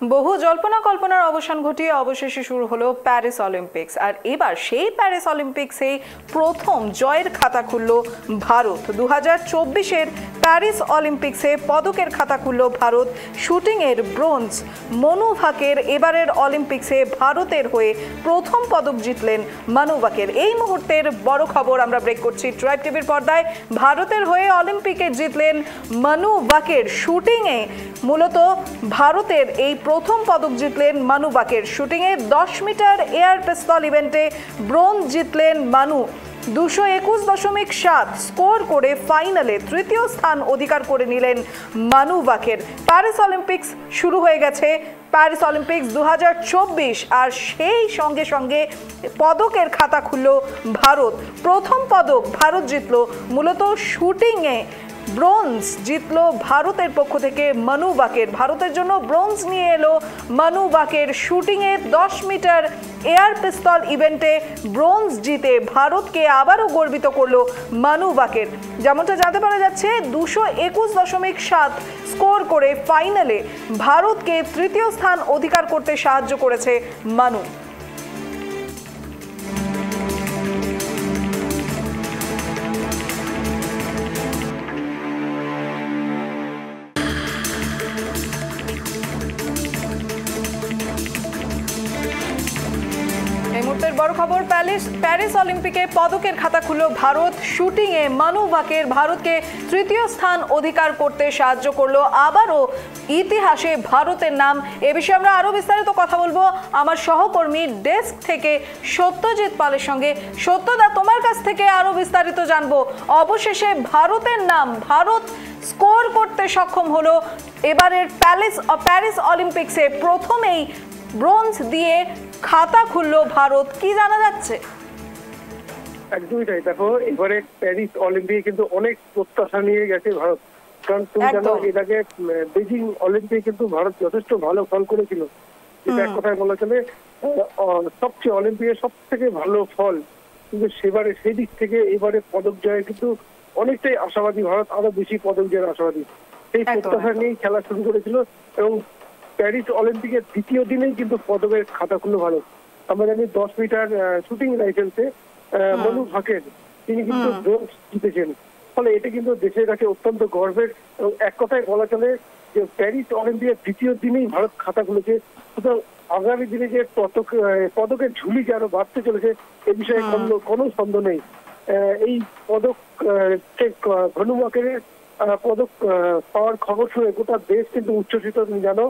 বহু জল্পনা কল্পনার অবসান ঘটিয়ে অবশেষে শুরু হলো প্যারিস অলিম্পিক্স। আর এবার সেই প্যারিস অলিম্পিক্সে প্রথম জয়ের খাতা খুলল ভারত। 2024-এর প্যারিস অলিম্পিক্সে পদকের খাতা খুলল ভারত। শুটিংয়ের ব্রোঞ্জ মনু ভাকের এবারের অলিম্পিক্সে ভারতের হয়ে প্রথম পদক জিতলেন মনু ভাকের। এই মুহূর্তের বড় খবর আমরা ব্রেক করছি ট্রাইব টিভির পর্দায়। ভারতের হয়ে অলিম্পিকে জিতলেন মনু ভাকের। শুটিংয়ে মূলত ভারতের এই প্রথম পদক জিতলেন মনু ভাকের। শুটিংয়ে 10 মিটার এয়ার পিস্তল ইভেন্টে ব্রোঞ্জ জিতলেন মনু। 221.7 স্কোর করে ফাইনালে তৃতীয় স্থান অধিকার করে নিলেন মনু ভাকের। প্যারিস অলিম্পিক্স শুরু হয়ে গেছে, প্যারিস অলিম্পিক্স 2024, আর সেই সঙ্গে সঙ্গে পদকের খাতা খুলল ভারত। প্রথম পদক ভারত জিতল। মূলত শুটিংয়ে ব্রোঞ্জ জিতল ভারতের পক্ষ থেকে মনু ভাকের। ভারতের জন্য ব্রোঞ্জ নিয়ে এলো মনু ভাকের। শুটিংয়ে 10 মিটার এয়ার পিস্তল ইভেন্টে ব্রোঞ্জ জিতে ভারতকে আবারও গর্বিত করলো মনু ভাকের। যেমনটা জানতে পারা যাচ্ছে, 221.7 স্কোর করে ফাইনালে ভারতকে তৃতীয় স্থান অধিকার করতে সাহায্য করেছে মনু। বড় খবর, প্যারিস অলিম্পিকে পদকের খাতা খুলল ভারত। শুটিংয়ে মনু ভাকের ভারতকে তৃতীয় স্থান অধিকার করতে সাহায্য করলো। আবারও ইতিহাসে ভারতের নাম। এ বিষয়ে আমরা আরো বিস্তারিত কথা বলবো আমার সহকর্মী ডেস্ক থেকে সত্যজিৎ পালের সঙ্গে। সত্যদা, তোমার কাছ থেকে আরো বিস্তারিত জানবো। অবশেষে ভারতের নাম, ভারত স্কোর করতে সক্ষম হলো এবারের প্যারিস অলিম্পিক্সে। প্রথমেই ব্রোঞ্জ দিয়ে খাতা খুললো ভারত, কি জানা যাচ্ছে? একদমই তাই। দেখো, এবারে প্যারিস অলিম্পিকে কিন্তু অনেক প্রত্যাশা নিয়ে গেছে ভারত। কারণ তুমি জানো, এর আগে বেজিং অলিম্পিকে কিন্তু ভারত যথেষ্ট ভালো ফল করেছিল। এটা এক কথায় বলা চলে সবচেয়ে অলিম্পিকের সব থেকে ভালো ফল। কিন্তু সেবারে সেই দিক থেকে এবারে পদক জয়ে কিন্তু অনেকটাই আশাবাদী ভারত, আরো বেশি পদক জয়ের আশাবাদী। সেই প্রত্যাশা নিয়েই খেলা শুরু করেছিল এবং প্যারিস অলিম্পিকের দ্বিতীয় দিনেই কিন্তু পদকের খাতা খুলল ভারত। আমরা জানি 10 মিটার শুটিং রাইফেলসে মনু ভাকের তিনি কিন্তু ব্রোঞ্জ জিতেছেন। ফলে এটা কিন্তু দেশের কাছে অত্যন্ত গর্বের এবং এক কথায় বলা চলে যে প্যারিস অলিম্পিকের দ্বিতীয় দিনেই ভারত খাতা খুলেছে। সুতরাং আগামী দিনে যে পদকের ঝুলি যে আরো বাড়তে চলেছে এ বিষয়ে কোনো সন্দেহ নেই। এই পদক মনু ভাকের পদক পাওয়ার খবর শুনে গোটা দেশ কিন্তু উচ্ছ্বসিত, তুমি জানো,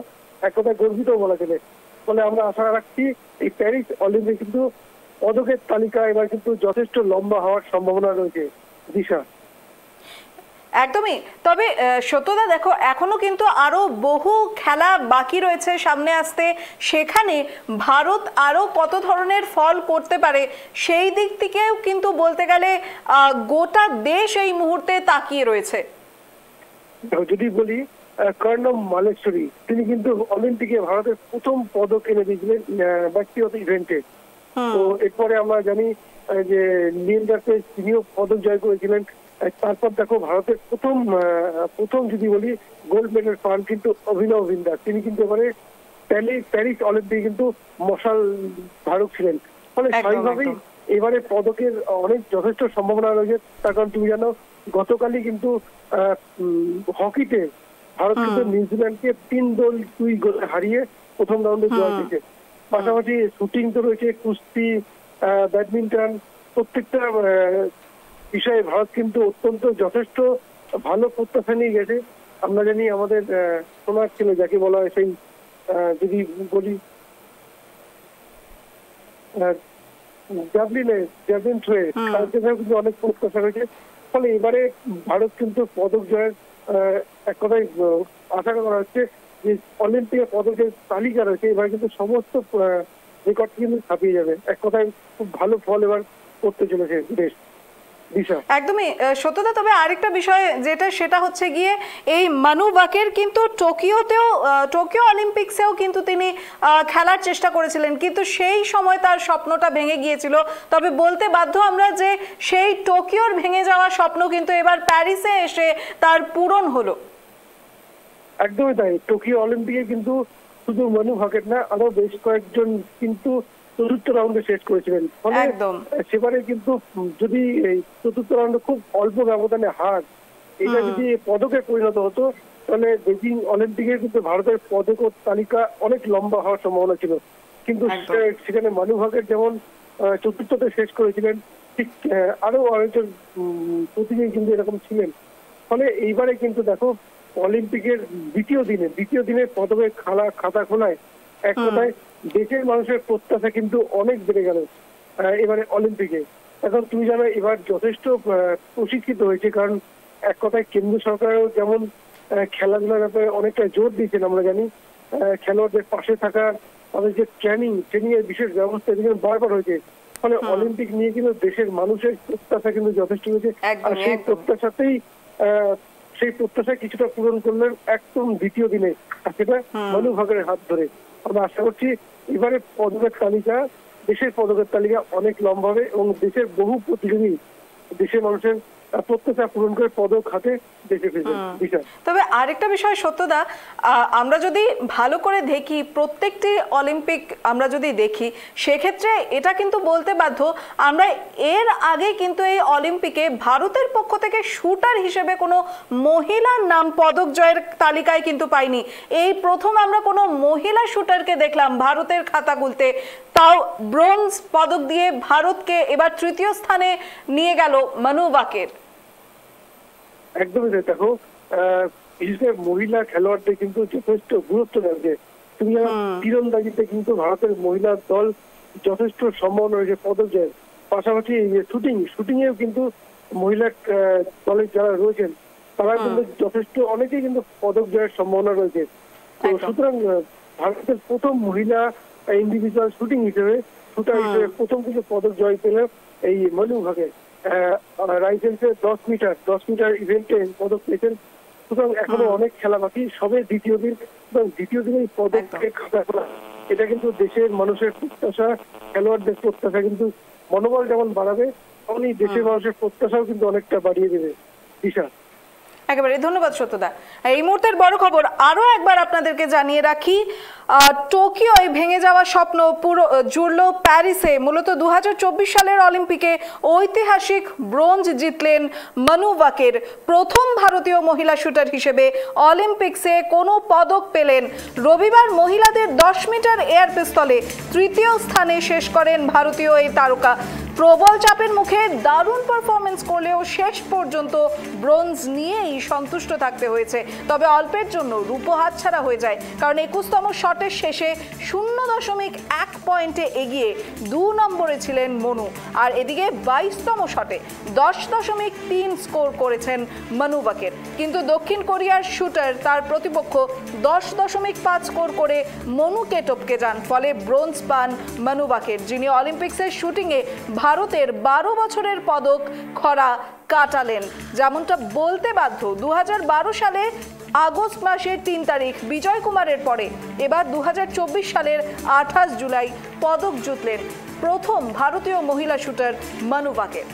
এক কথায় গর্বিত বলা চলে। ফলে আমরা আশা রাখছি এই প্যারিস অলিম্পিক কিন্তু পদকের তালিকা এবার কিন্তু যথেষ্ট লম্বা হওয়ার সম্ভাবনা রয়েছে। দিশা, একদমই। তবে সত্যদা, দেখো, এখনো কিন্তু আরো বহু খেলা বাকি রয়েছে সামনে আসতে। সেখানে ভারত আরো কত ধরনের ফল করতে পারে সেই দিক থেকেও কিন্তু বলতে গেলে গোটা দেশ এই মুহূর্তে তাকিয়ে রয়েছে। যদি বলি, কর্ণম মালেশ্বরী তিনি কিন্তু অলিম্পিকে ভারতের প্রথম পদক এনে দিয়েছিলেন ব্যক্তিগত ইভেন্টে। তো এরপরে আমরা জানি যে লিয়েন্ডার পেজ তিনিও পদক জয় করেছিলেন। তারপর দেখো, ভারতের প্রথম যদি বলি গোল্ড মেডেল পান কিন্তু অভিনব বিন্দাস। তিনি কিন্তু এবারে প্যারিস অলিম্পিকে কিন্তু মশাল ধারক ছিলেন। ফলে স্বাভাবিকভাবেই এবারে পদকের অনেক যথেষ্ট সম্ভাবনা রয়েছে। তার কারণ তুমি জানো, গতকালই কিন্তু হকিতে ভারত কিন্তু নিউজিল্যান্ডকে 3-2 গোলে হারিয়ে প্রথম রাউন্ডে জয় পেয়েছে। পাশাপাশি শুটিং তো রয়েছে, কুস্তি, ব্যাডমিন্টন, প্রত্যেকটা বিষয়ে ভারত কিন্তু অত্যন্ত যথেষ্ট ভালো প্রত্যাশা নিয়ে গেছে। আমরা জানি আমাদের সোনার ছেলে যাকে বলা হয়, সেই যদি বলি জ্যাভলিন থ্রোয়ে, তার জন্য কিন্তু অনেক প্রত্যাশা রয়েছে। ফলে এবারে ভারত কিন্তু পদক জয়ের এক কথায় আশা করা হচ্ছে যে অলিম্পিকে পদকের তালিকা রয়েছে এবার কিন্তু সমস্ত রেকর্ড কিন্তু ছাপিয়ে যাবে। এক কথায় খুব ভালো ফল এবার করতে চলেছে দেশ। একদমই সত্যতা। তবে আরেকটা বিষয় সেটা হচ্ছে গিয়ে এই মনু ভাকের কিন্তু টোকিও অলিম্পিক্সেও কিন্তু তিনি খেলার চেষ্টা করেছিলেন, কিন্তু সেই সময় তার স্বপ্নটা ভেঙে গিয়েছিল। তবে বলতে বাধ্য আমরা যে সেই টোকিওর ভেঙে যাওয়া স্বপ্ন কিন্তু এবার প্যারিসে এসে তার পূরণ হলো। একদমই তাই। টোকিও অলিম্পিকে কিন্তু শুধু মানু ভাকের না, আরো বেশ কয়েকজন কিন্তু চতুর্থ রাউন্ডে শেষ করেছিলেন। ফলে সেবারে কিন্তু যদি এই চতুর্থ রাউন্ডে খুব অল্প ব্যবধানে হার, এটা যদি পদকে পরিণত হতো তাহলে বেজিং অলিম্পিকে কিন্তু ভারতের পদক তালিকা অনেক লম্বা হওয়ার সম্ভাবনা ছিল। কিন্তু সেখানে মানু ভাকের যেমন চতুর্থতে শেষ করেছিলেন, ঠিক আরো অনেকজন প্রতিযোগী কিন্তু এরকম ছিলেন। ফলে এইবারে কিন্তু দেখো অলিম্পিকের দ্বিতীয় দিনে পদকের খাতা খোলায় এক কথায় দেশের মানুষের প্রত্যাশা কিন্তু অনেক বেড়ে গেল এবারে অলিম্পিকে। এখন তুমি জানো এবার যথেষ্ট প্রশিক্ষিত হয়েছে, কারণ এক কথায় কেন্দ্র সরকারও যেমন খেলাধুলার ব্যাপারে অনেকটা জোর দিয়েছেন। আমরা জানি খেলোয়াড়দের পাশে থাকা, তাদের যে ট্রেনিং এর বিশেষ ব্যবস্থা এদিকে বারবার হয়েছে। ফলে অলিম্পিক নিয়ে কিন্তু দেশের মানুষের প্রত্যাশা কিন্তু যথেষ্ট হয়েছে। আর সেই প্রত্যাশা কিছুটা পূরণ করলেন একদম দ্বিতীয় দিনে, আর সেটা মানু ভাকের হাত ধরে। আমরা আশা করছি এবারে দেশের পদকের তালিকা অনেক লম্বা হবে এবং দেশের বহু প্রতিযোগী দেশের মানুষের প্রত্যাশা পূরণ করে পদক হাতে দেশে ফিরবে। তবে আরেকটা বিষয় সত্যদা, আমরা যদি ভালো করে দেখি প্রত্যেকটি অলিম্পিক আমরা যদি দেখি, সেক্ষেত্রে এটা কিন্তু বলতে বাধ্য আমরা এর আগে কিন্তু এই অলিম্পিকে ভারতের পক্ষ থেকে শুটার হিসেবে কোনো মহিলার নাম পদক জয়ের তালিকায় কিন্তু পাইনি। এই প্রথম আমরা কোনো মহিলা শুটারকে দেখলাম ভারতের খাতা খুলতে, তাও ব্রোঞ্জ পদক দিয়ে ভারতকে এবার তৃতীয় স্থানে নিয়ে গেল মানু ভাকের। একদমই দেখো, বিশেষ করে মহিলা খেলোয়াড়দের কিন্তু যথেষ্ট গুরুত্ব দেওয়া। তুমি জানো তীরন্দাজিতে কিন্তু ভারতের মহিলা দল যথেষ্ট সম্ভাবনা রয়েছে পদক জয়ের। পাশাপাশি শুটিং এও কিন্তু মহিলা দলের যারা রয়েছেন তারা কিন্তু যথেষ্ট অনেকেই কিন্তু পদক জয়ের সম্ভাবনা রয়েছে। তো সুতরাং ভারতের প্রথম মহিলা ইন্ডিভিজুয়াল শুটার হিসেবে প্রথম কিন্তু পদক জয় পেল এই মানু ভাকের। রাইফেলসে 10 মিটার ইভেন্টে পদক পেয়েছেন। সুতরাং এখনো অনেক খেলা বাকি, সবে দ্বিতীয় দিন এবং দ্বিতীয় দিনেই পদককে খাতা খোলা। এটা কিন্তু দেশের মানুষের প্রত্যাশা, খেলোয়াড়দের প্রত্যাশা কিন্তু মনোবল যেমন বাড়াবে, তেমনি দেশের মানুষের প্রত্যাশাও কিন্তু অনেকটা বাড়িয়ে দেবে। দিশা, একেবারে ধন্যবাদ সত্যদা। এই মুহূর্তের বড় খবর আরো একবার আপনাদেরকে জানিয়ে রাখি, টোকিওয় ভেঙে যাওয়া স্বপ্ন পুরো জুড়ল প্যারিসে। মূলত 2024 সালের অলিম্পিকে ঐতিহাসিক ব্রোঞ্জ জিতলেন মানু ভাকের। প্রথম ভারতীয় মহিলা শুটার হিসেবে অলিম্পিক্সে কোনো পদক পেলেন। রবিবার মহিলাদের 10 মিটার এয়ার পিস্তলে তৃতীয় স্থানে শেষ করেন ভারতীয় এই তারকা। প্রবল চাপের মুখে দারুণ পারফরমেন্স করলেও শেষ পর্যন্ত ব্রোঞ্জ নিয়েই সন্তুষ্ট থাকতে হয়েছে। তবে অল্পের জন্য রূপো হাতছাড়া হয়ে যায়, কারণ 21তম শটের শেষে 0.1 পয়েন্টে এগিয়ে 2 নম্বরে ছিলেন মনু। আর এদিকে 22তম শটে 10.3 স্কোর করেছেন মানু ভাকের। কিন্তু দক্ষিণ কোরিয়ার শুটার তার প্রতিপক্ষ 10.5 স্কোর করে মনুকে টপকে যান। ফলে ব্রোঞ্জ পান মানু ভাকের, যিনি অলিম্পিক্সের শুটিংয়ে ভারতের 12 বছরের পদক খরা কাটালেন। যেমনটা বলতে বাধ্য, 2012 সালে আগস্ট মাসের 3 তারিখ বিজয় কুমারের পরে এবার 2024 সালের 28 জুলাই পদক জিতলেন প্রথম ভারতীয় মহিলা শুটার মানু ভাকের।